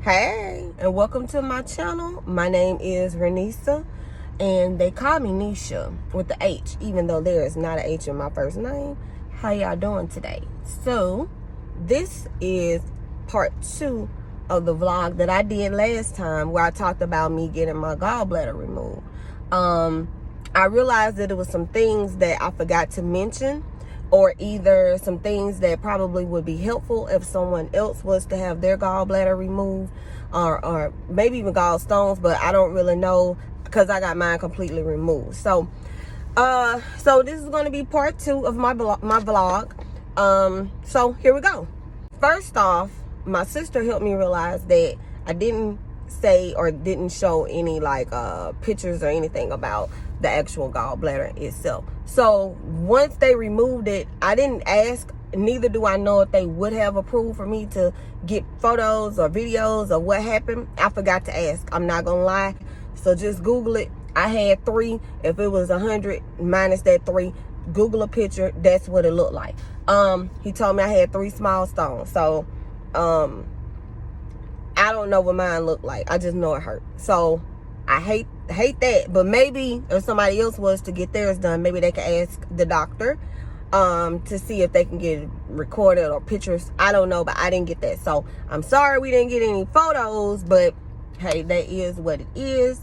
Hey, and welcome to my channel. My name is Renisa, and they call me Nisha with the H, even though there is not an H in my first name. How y'all doing today? So, this is part 2 of the vlog that I did last time, where I talked about me getting my gallbladder removed. I realized that it was some things that I forgot to mention, or either some things that probably would be helpful if someone else was to have their gallbladder removed, or maybe even gallstones, but I don't really know because I got mine completely removed. So this is going to be part 2 of my vlog. So here we go. First off, my sister helped me realize that I didn't say or didn't show any pictures or anything about the actual gallbladder itself. So once they removed it, I didn't ask, neither do I know if they would have approved for me to get photos or videos of what happened. I forgot to ask, I'm not gonna lie. So just Google it. I had 3. If it was 100 minus that 3, Google a picture, that's what it looked like. He told me I had 3 small stones. So I don't know what mine looked like. I just know it hurt. So I hate that. But maybe if somebody else was to get theirs done, maybe they could ask the doctor to see if they can get it recorded or pictures. I don't know, but I didn't get that. So I'm sorry we didn't get any photos, but hey, that is what it is.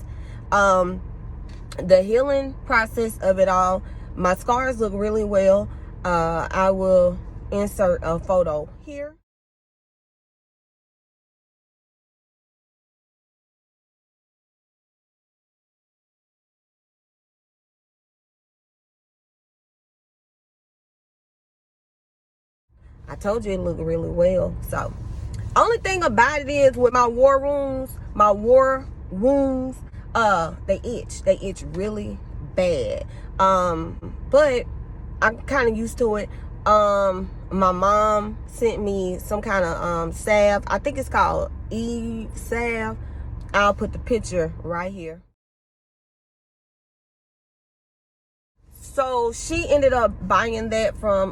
The healing process of it all, my scars look really well. I will insert a photo here. I told you it looked really well. So, only thing about it is with my war wounds, they itch. They itch really bad. But I'm kind of used to it. My mom sent me some kind of salve. I think it's called Eve salve. I'll put the picture right here. So she ended up buying that from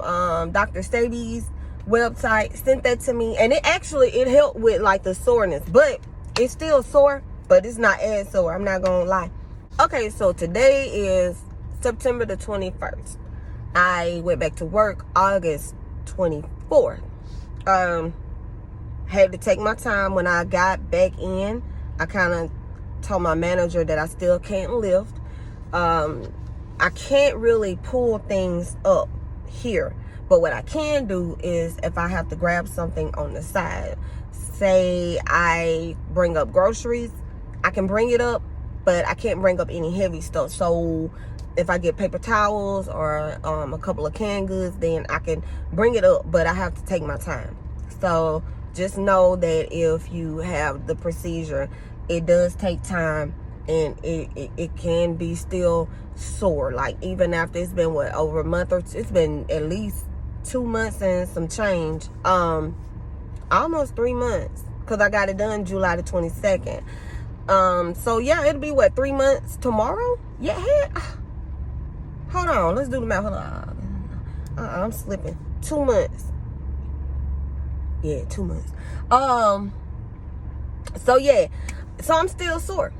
Dr. Staby's website, sent that to me, and it helped with like the soreness, but it's still sore, but it's not as sore, I'm not gonna lie. Okay, so today is September the 21st. I went back to work August 24th. Had to take my time. When I got back in, I kind of told my manager that I still can't lift. I can't really pull things up here, but what I can do is if I have to grab something on the side, say I bring up groceries, I can bring it up, but I can't bring up any heavy stuff. So if I get paper towels or a couple of canned goods, then I can bring it up, but I have to take my time. So just know that if you have the procedure, it does take time, and it can be still sore. Like even after it's been over a month, or it's been at least 2 months and some change, almost 3 months, because I got it done July the 22nd. So yeah, it'll be 3 months tomorrow. Yeah, hold on, let's do the math. Hold on, I'm slipping. 2 months. Yeah, 2 months. So yeah, so I'm still sore.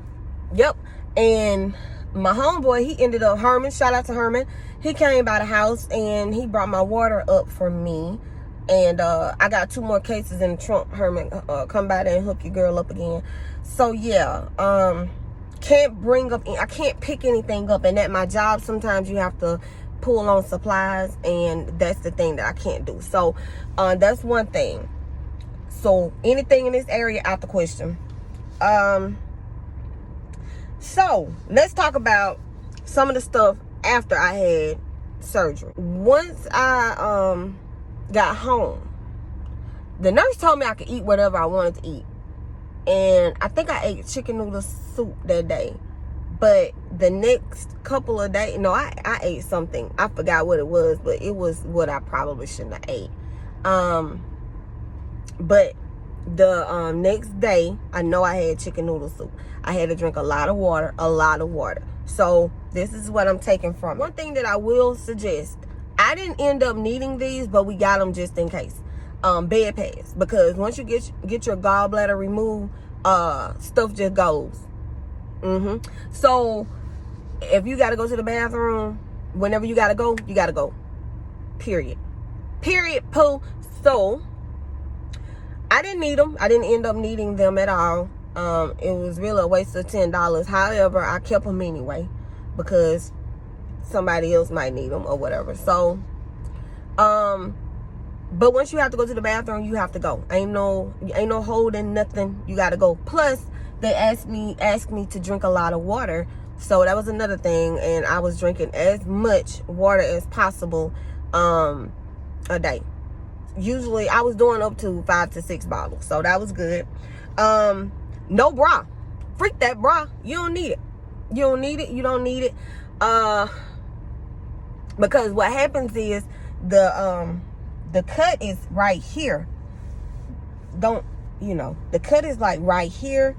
Yep. And my homeboy, he ended up, Herman, shout out to Herman, he came by the house and he brought my water up for me. And I got 2 more cases in the trunk. Herman, come by there and hook your girl up again. So yeah, can't bring up, I can't pick anything up, and at my job sometimes you have to pull on supplies, and that's the thing that I can't do. So that's one thing. So anything in this area, out the question. So let's talk about some of the stuff after I had surgery. Once I got home, the nurse told me I could eat whatever I wanted to eat, and I think I ate chicken noodle soup that day. But the next couple of days, no, I ate something. I forgot what it was, but it was what I probably shouldn't have ate. But the next day, I know I had chicken noodle soup. I had to drink a lot of water. So this is what I'm taking from it. One thing that I will suggest, I didn't end up needing these, but we got them just in case. bed pads, because once you get your gallbladder removed, stuff just goes. So if you got to go to the bathroom, whenever you got to go, period, poo. So I didn't need them. I didn't end up needing them at all. It was really a waste of $10. However, I kept them anyway because somebody else might need them or whatever. So but once you have to go to the bathroom, you have to go. Ain't no holding nothing. You got to go. Plus they asked me to drink a lot of water. So that was another thing, and I was drinking as much water as possible a day. Usually I was doing up to 5 to 6 bottles, so that was good. No bra. Freak that bra. You don't need it. You don't need it. Because what happens is the cut is right here. The cut is like right here,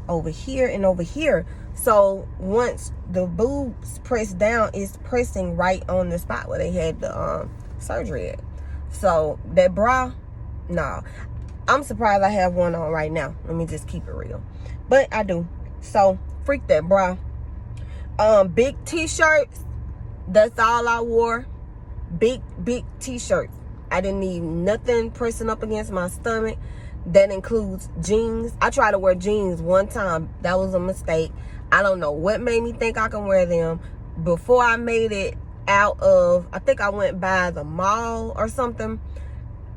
over here, and over here. So once the boobs press down, it's pressing right on the spot where they had the surgery at. So that bra, nah. I'm surprised I have one on right now. Let me just keep it real. But I do. So freak that bra. Big t-shirts, that's all I wore. Big t-shirts. I didn't need nothing pressing up against my stomach. That includes jeans. I tried to wear jeans one time. That was a mistake. I don't know what made me think I can wear them. Before I made it out of, I think I went by the mall or something,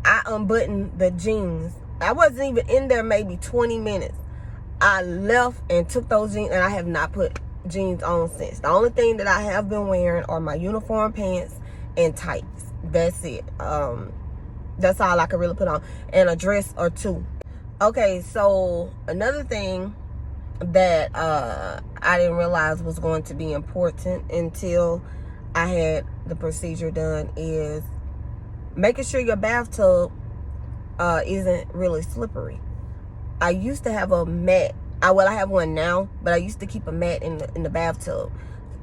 I unbuttoned the jeans. I wasn't even in there maybe 20 minutes. I left and took those jeans, and I have not put jeans on since. The only thing that I have been wearing are my uniform pants and tights. That's it. That's all I can really put on, and a dress or two. Okay, so another thing that I didn't realize was going to be important until I had the procedure done is making sure your bathtub isn't really slippery. I used to have a mat. I have one now, but I used to keep a mat in the bathtub.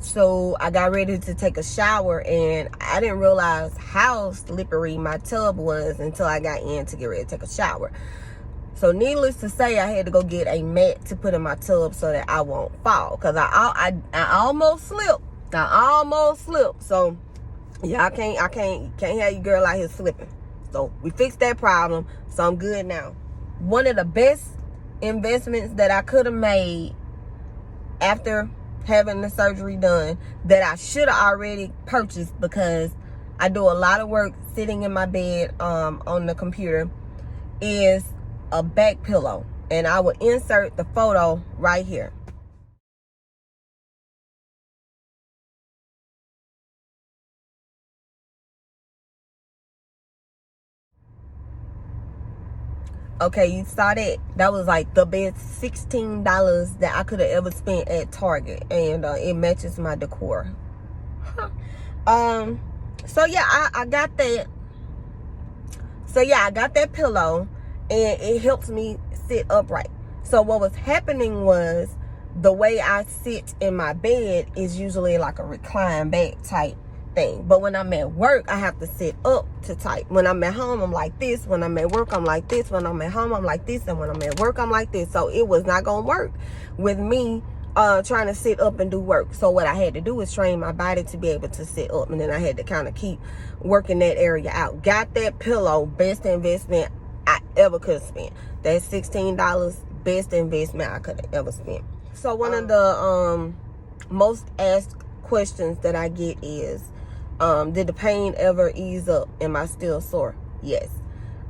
So I got ready to take a shower, and I didn't realize how slippery my tub was until I got in to get ready to take a shower. So needless to say, I had to go get a mat to put in my tub so that I won't fall, because I almost slipped. So yeah, I can't have you girl out here slipping. So we fixed that problem, so I'm good now. One of the best investments that I could have made after having the surgery done, that I should have already purchased, because I do a lot of work sitting in my bed on the computer, is a back pillow. And I will insert the photo right here. Okay, you saw that? That was like the best $16 that I could have ever spent at Target, and it matches my decor. So yeah, I got that. So yeah, I got that pillow, and it helps me sit upright. So what was happening was, the way I sit in my bed is usually like a recline back type thing. But when I'm at work, I have to sit up to type. When I'm at home, I'm like this. When I'm at work, I'm like this. When I'm at home, I'm like this. And when I'm at work, I'm like this. So it was not going to work with me trying to sit up and do work. So what I had to do was train my body to be able to sit up. And then I had to kind of keep working that area out. Got that pillow, best investment I ever could have spent. That $16, best investment I could have ever spent. So one of the most asked questions that I get is, did the pain ever ease up? Am I still sore? Yes.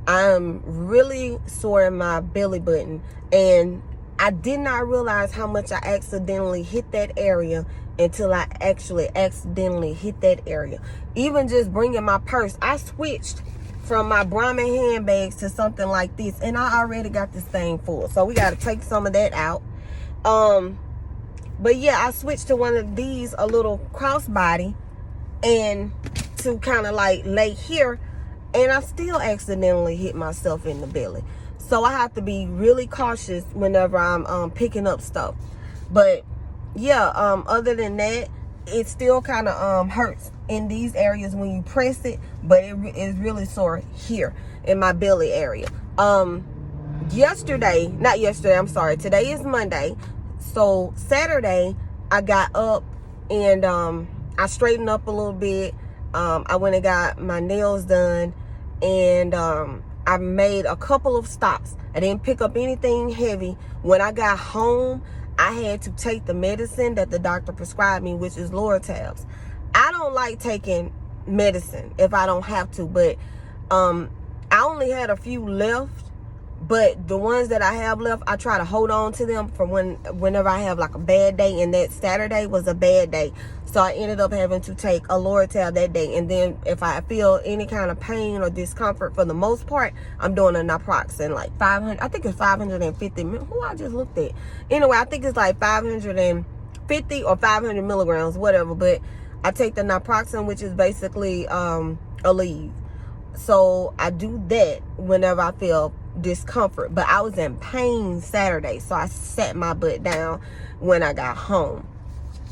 I'm really sore in my belly button, and I did not realize how much I accidentally hit that area until I actually accidentally hit that area. Even just bringing my purse, I switched from my Brahmin handbags to something like this, and I already got this thing full. So we got to take some of that out. But yeah, I switched to one of these, a little crossbody, and to kind of like lay here, and I still accidentally hit myself in the belly. So I have to be really cautious whenever I'm picking up stuff. But yeah, other than that, it still kind of hurts in these areas when you press it, but it is really sore here in my belly area. Today is Monday. So Saturday, I got up and I straightened up a little bit. I went and got my nails done, and I made a couple of stops. I didn't pick up anything heavy. When I got home, I had to take the medicine that the doctor prescribed me, which is Loratabs. I don't like taking medicine if I don't have to, but I only had a few left. But the ones that I have left, I try to hold on to them for whenever I have like a bad day, and that Saturday was a bad day. So I ended up having to take a Loratab that day. And then if I feel any kind of pain or discomfort, for the most part, I'm doing a naproxen, like 500, I think it's 550, who I just looked at. Anyway, I think it's like 550 or 500 milligrams, whatever. But I take the naproxen, which is basically Aleve. So I do that whenever I feel discomfort. But I was in pain Saturday, so I sat my butt down when I got home.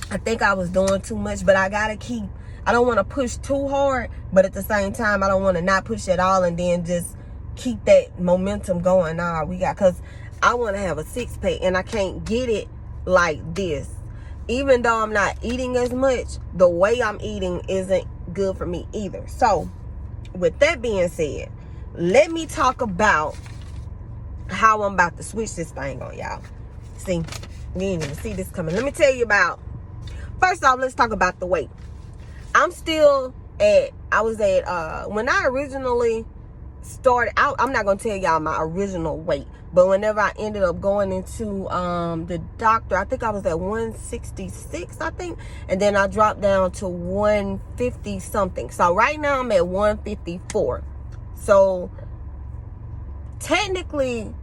I think I was doing too much, but I don't want to push too hard, but at the same time, I don't want to not push at all and then just keep that momentum going. Because I want to have a six-pack, and I can't get it like this. Even though I'm not eating as much, the way I'm eating isn't good for me either. So with that being said, let me talk about how I'm about to switch this thing on y'all. See, you didn't even see this coming. Let me tell you about, first off, let's talk about the weight. I was at, when I originally started, I'm not going to tell y'all my original weight, but whenever I ended up going into the doctor, I think I was at 166, I think, and then I dropped down to 150 something. So right now I'm at 154. So technically,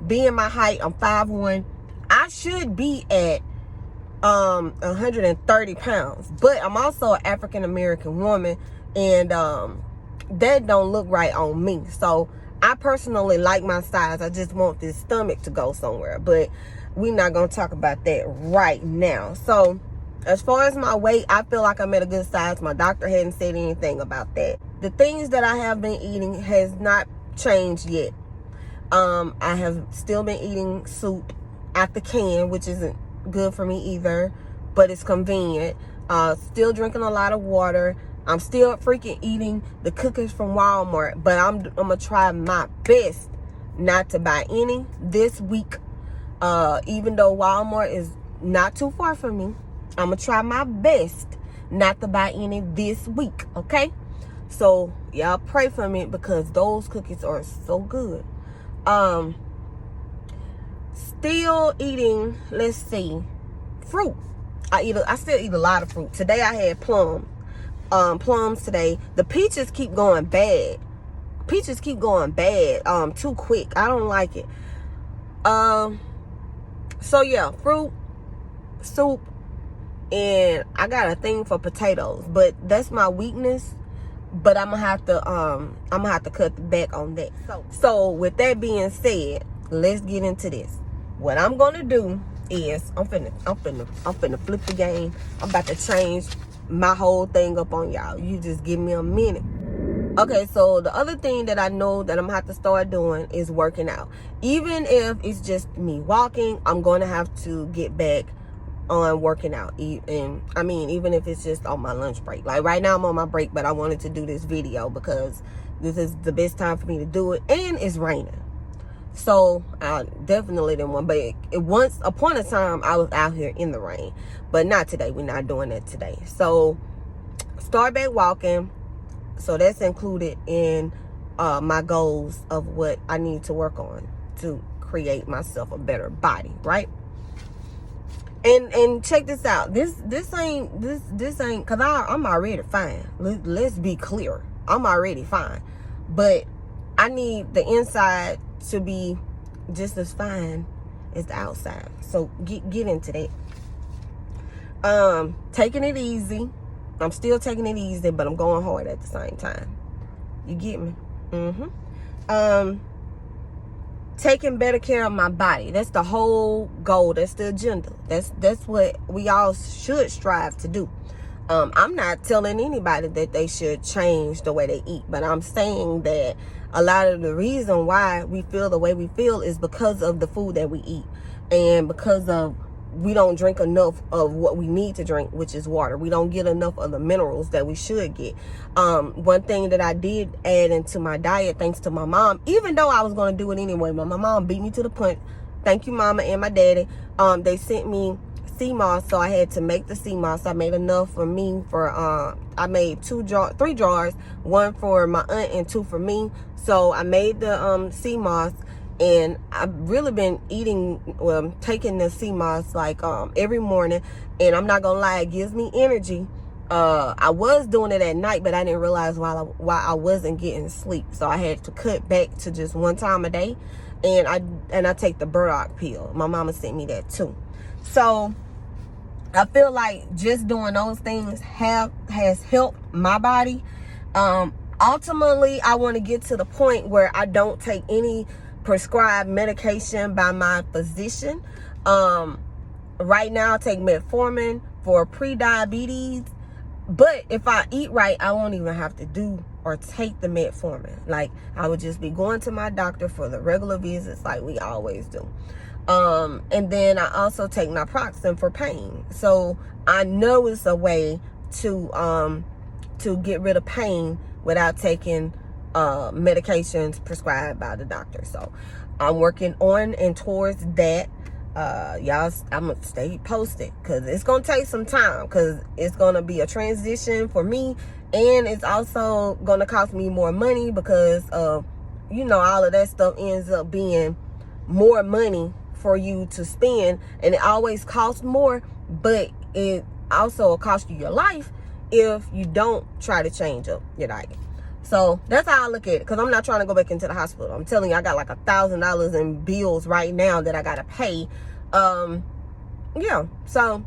being my height, I'm 5'1", I should be at 130 pounds, but I'm also an African American woman, and that don't look right on me. So I personally like my size. I just want this stomach to go somewhere, but we're not gonna talk about that right now. So as far as my weight, I feel like I'm at a good size. My doctor hadn't said anything about that. The things that I have been eating has not changed yet. I have still been eating soup out the can, which isn't good for me either, but it's convenient. Still drinking a lot of water. I'm still freaking eating the cookies from Walmart, but I'm gonna try my best not to buy any this week. Even though Walmart is not too far from me, I'm gonna try my best not to buy any this week, okay? So y'all pray for me, because those cookies are so good. Still eating, let's see, fruit. I still eat a lot of fruit. Today I had plums today. The peaches keep going bad. Too quick. I don't like it. So yeah, fruit, soup, and I got a thing for potatoes, but that's my weakness. But I'm gonna have to cut back on that. So with that being said, let's get into this. What I'm gonna do is I'm finna flip the game. I'm about to change my whole thing up on y'all. You just give me a minute. Okay, so the other thing that I know that I'm gonna have to start doing is working out. Even if it's just me walking, I'm gonna have to get back on working out. And I mean, even if it's just on my lunch break. Like right now I'm on my break, but I wanted to do this video because this is the best time for me to do it, and it's raining. So I definitely didn't want, but once upon a time I was out here in the rain, but not today. We're not doing that today. So start back walking. So that's included in my goals of what I need to work on to create myself a better body, right? And check this out. This ain't because I'm already fine. Let's be clear. I'm already fine, but I need the inside to be just as fine as the outside. So get into that. Taking it easy. I'm still taking it easy, but I'm going hard at the same time. You get me? Taking better care of my body. That's the whole goal. That's the agenda. That's what we all should strive to do. I'm not telling anybody that they should change the way they eat, but I'm saying that a lot of the reason why we feel the way we feel is because of the food that we eat, and because of we don't drink enough of what we need to drink, which is water. We don't get enough of the minerals that we should get. One thing that I did add into my diet, thanks to my mom, even though I was going to do it anyway, but my mom beat me to the punch. Thank you, mama and my daddy. They sent me Seamoss, so I had to make the Seamoss. I made enough for me for I made 3 jars, 1 for my aunt and 2 for me. So I made the Seamoss, and I've really been taking the Seamoss like every morning, and I'm not gonna lie, it gives me energy. I was doing it at night, but I didn't realize why I wasn't getting sleep, so I had to cut back to just 1 time a day. And I take the Burdock pill. My mama sent me that too. So I feel like just doing those things has helped my body. Ultimately, I want to get to the point where I don't take any prescribed medication by my physician. Right now, I take metformin for pre-diabetes. But if I eat right, I won't even have to do or take the metformin. Like, I would just be going to my doctor for the regular visits like we always do. And then I also take naproxen for pain. So I know it's a way to get rid of pain without taking medications prescribed by the doctor. So I'm working on and towards that. Y'all, I'm gonna stay posted, because it's gonna take some time, because it's gonna be a transition for me, and it's also gonna cost me more money, because of, you know, all of that stuff ends up being more money for you to spend, and it always costs more, but it also will cost you your life if you don't try to change up your diet. So that's how I look at it, because I'm not trying to go back into the hospital. I'm telling you, I got like $1,000 in bills right now that I gotta pay. Yeah, so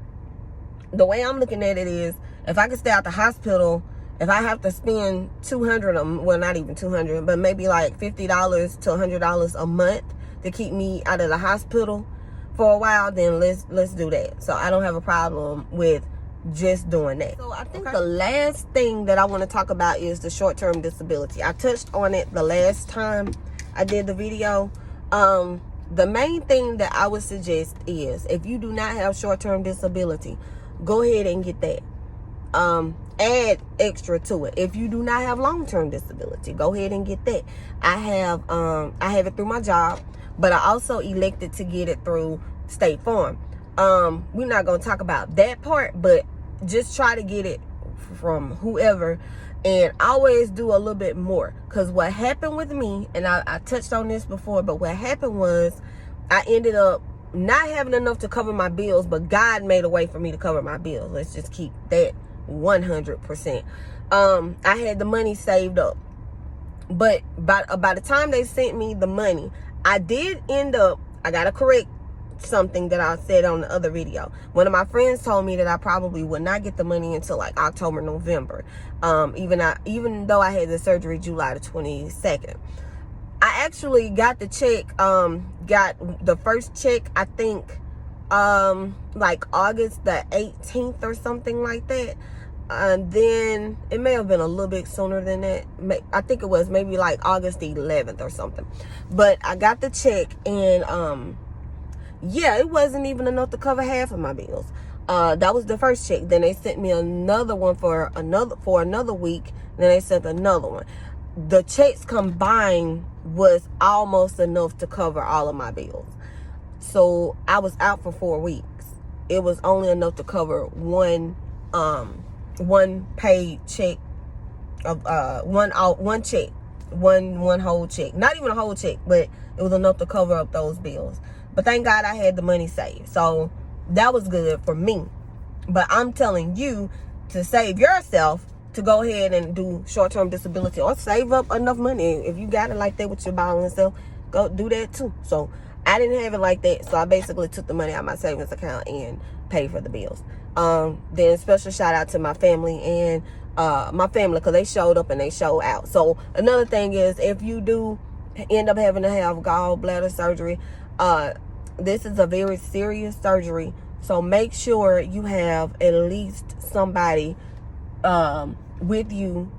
the way I'm looking at it is, if I can stay out the hospital, if I have to spend $200, well, not even $200, but maybe like $50 to $100 a month to keep me out of the hospital for a while, then let's do that. So I don't have a problem with just doing that. So I think the last thing that I want to talk about is the short-term disability. I touched on it the last time I did the video. The main thing that I would suggest is, if you do not have short-term disability, go ahead and get that. Add extra to it. If you do not have long-term disability, go ahead and get that. I have it through my job, but I also elected to get it through State Farm. We're not going to talk about that part, but just try to get it from whoever, and always do a little bit more. Because what happened with me, and I touched on this before, but what happened was I ended up not having enough to cover my bills, but God made a way for me to cover my bills. Let's just keep that 100%. I had the money saved up, but by the time they sent me the money, I gotta correct something that I said on the other video. One of my friends told me that I probably would not get the money until like October, November. Even though I had the surgery July the 22nd. I actually got the check, got the first check, I think, like August the 18th or something like that. And then it may have been a little bit sooner than that. I think it was maybe like August the 11th or something. But I got the check, and yeah, it wasn't even enough to cover half of my bills. That was the first check. Then they sent me another one for another week. Then they sent another one. The checks combined was almost enough to cover all of my bills. So I was out for 4 weeks. It was only enough to cover one paid check of one check, one whole check. Not even a whole check, but it was enough to cover up those bills. But thank God I had the money saved. So that was good for me. But I'm telling you to save yourself, to go ahead and do short-term disability, or save up enough money. If you got it like that with your ball and stuff, go do that too. So I didn't have it like that. So I basically took the money out of my savings account and paid for the bills. Then special shout out to my family and because they showed up and they showed out. So another thing is, if you do end up having to have gallbladder surgery, this is a very serious surgery, so make sure you have at least somebody with you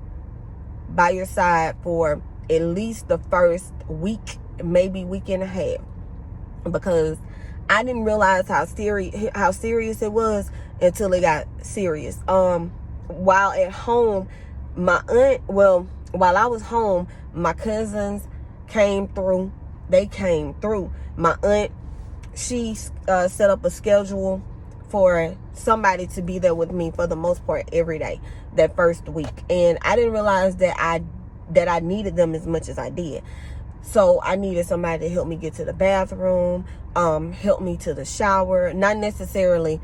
by your side for at least the first week, maybe week and a half, because I didn't realize how serious it was until it got serious. While at home, while I was home, my cousins came through. They came through. My aunt, she set up a schedule for somebody to be there with me for the most part every day that first week, and I didn't realize that I needed them as much as I did. So I needed somebody to help me get to the bathroom, help me to the shower, not necessarily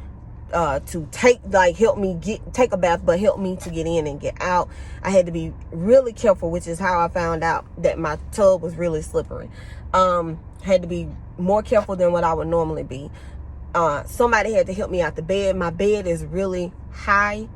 to help me take a bath, but help me to get in and get out. I had to be really careful, which is how I found out that my tub was really slippery. Had to be more careful than what I would normally be. Somebody had to help me out the bed. My bed is really high.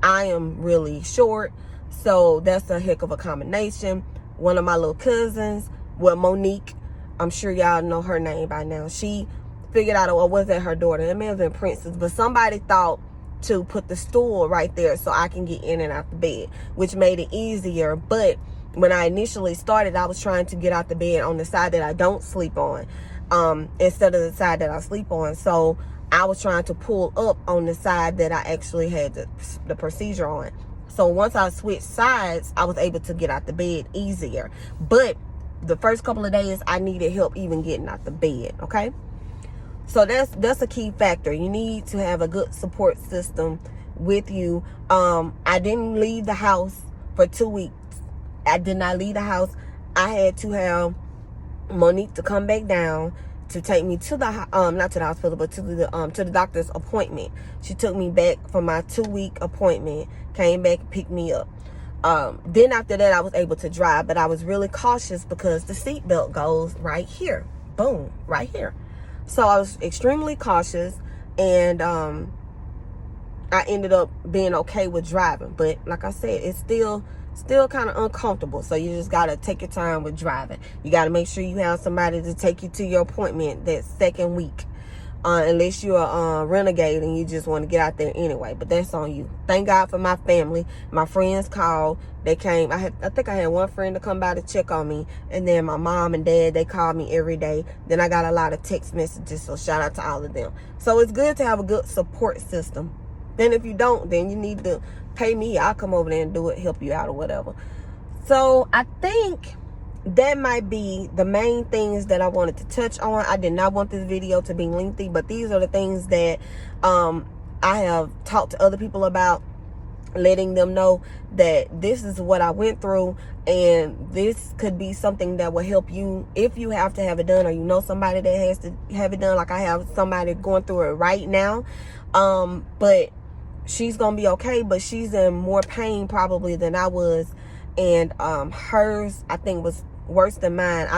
I am really short. So that's a heck of a combination. One of my little cousins, Monique, I'm sure y'all know her name by now. She figured out, or was that her daughter? It may have been Princess, but somebody thought to put the stool right there so I can get in and out the bed, which made it easier. But when I initially started, I was trying to get out the bed on the side that I don't sleep on, instead of the side that I sleep on. So I was trying to pull up on the side that I actually had the procedure on. So once I switched sides, I was able to get out the bed easier. But the first couple of days, I needed help even getting out the bed, okay? So that's a key factor. You need to have a good support system with you. I didn't leave the house for 2 weeks. I did not leave the house. I had to have Monique to come back down to take me to the not to the hospital, but to the doctor's appointment. She took me back for my 2-week appointment, came back and picked me up. Then after that, I was able to drive, but I was really cautious because the seatbelt goes right here. Boom, right here. So I was extremely cautious, and I ended up being okay with driving. But like I said, it's still kind of uncomfortable. So you just got to take your time with driving. You got to make sure you have somebody to take you to your appointment that second week. Unless you're a renegade and you just want to get out there anyway. But that's on you. Thank God for my family. My friends called. They came. I think I had one friend to come by to check on me. And then my mom and dad, they called me every day. Then I got a lot of text messages. So shout out to all of them. So it's good to have a good support system. Then if you don't, then you need to pay me. I'll come over there and do it, help you out or whatever. So I think that might be the main things that I wanted to touch on. I did not want this video to be lengthy, but these are the things that I have talked to other people about, letting them know that this is what I went through, and this could be something that will help you if you have to have it done, or you know somebody that has to have it done. Like I have somebody going through it right now, but she's gonna be okay, but she's in more pain probably than I was, and hers I think was worse than mine.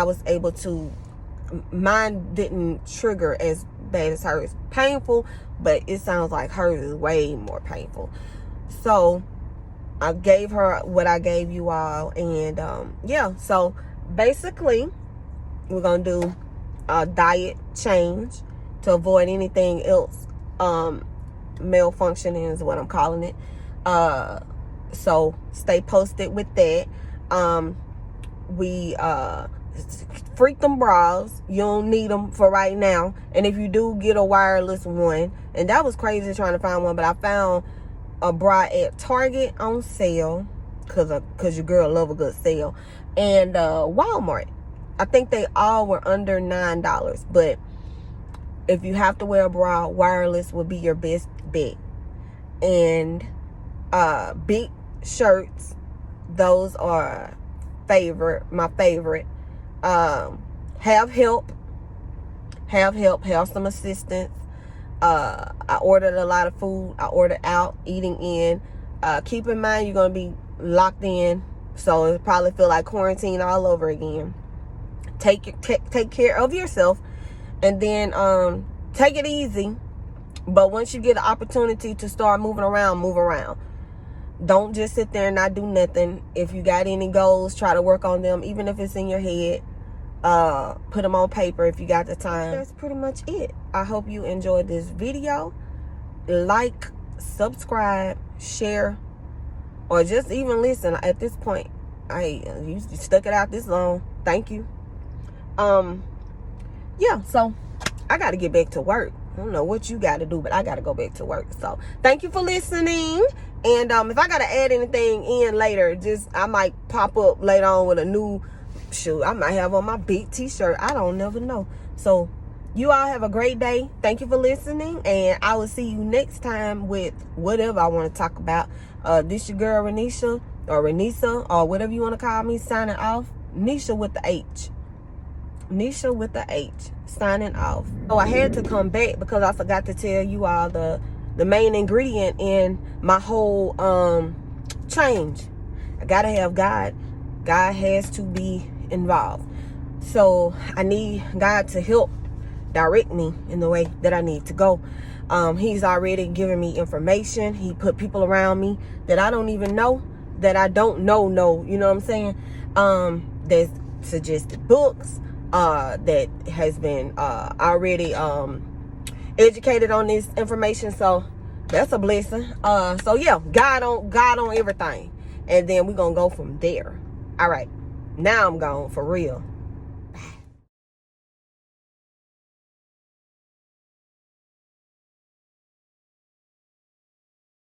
Mine didn't trigger as bad as hers. Painful, but it sounds like hers is way more painful. So I gave her what I gave you all, and yeah, so basically we're gonna do a diet change to avoid anything else malfunctioning is what I'm calling it. So stay posted with that. We freak them bras. You don't need them for right now, and if you do, get a wireless one. And that was crazy trying to find one, but I found a bra at Target on sale, cause your girl love a good sale, and Walmart. I think they all were under $9, but if you have to wear a bra, wireless will be your best bet. And big shirts, those are my favorite. Have help, have some assistance. I ordered a lot of food. I ordered out, eating in. Keep in mind you're gonna be locked in, so it probably feel like quarantine all over again. Take care of yourself, and then take it easy. But once you get an opportunity to start moving around, move around. Don't just sit there and not do nothing. If you got any goals, try to work on them, even if it's in your head. Put them on paper if you got the time. That's pretty much it. I hope you enjoyed this video. Like, subscribe, share, or just even listen at this point. You stuck it out this long. Thank you. Yeah, so I got to get back to work. I don't know what you got to do, but I got to go back to work. So thank you for listening. And if I got to add anything in later, I might pop up later on with a new shoe. I might have on my big t-shirt. I don't never know. So you all have a great day. Thank you for listening. And I will see you next time with whatever I want to talk about. This your girl, Renisha, or Renisa, or whatever you want to call me, signing off. Nisha with the H. Nisha with the H, signing off. Oh, I had to come back because I forgot to tell you all the main ingredient in my whole change. I gotta have God. God has to be involved. So I need God to help direct me in the way that I need to go. He's already given me information. He put people around me that I don't even know, that I don't know, you know what I'm saying? There's suggested books, that has been already educated on this information. So that's a blessing. So yeah, God on everything. And then we're gonna go from there. All right, now I'm gone for real.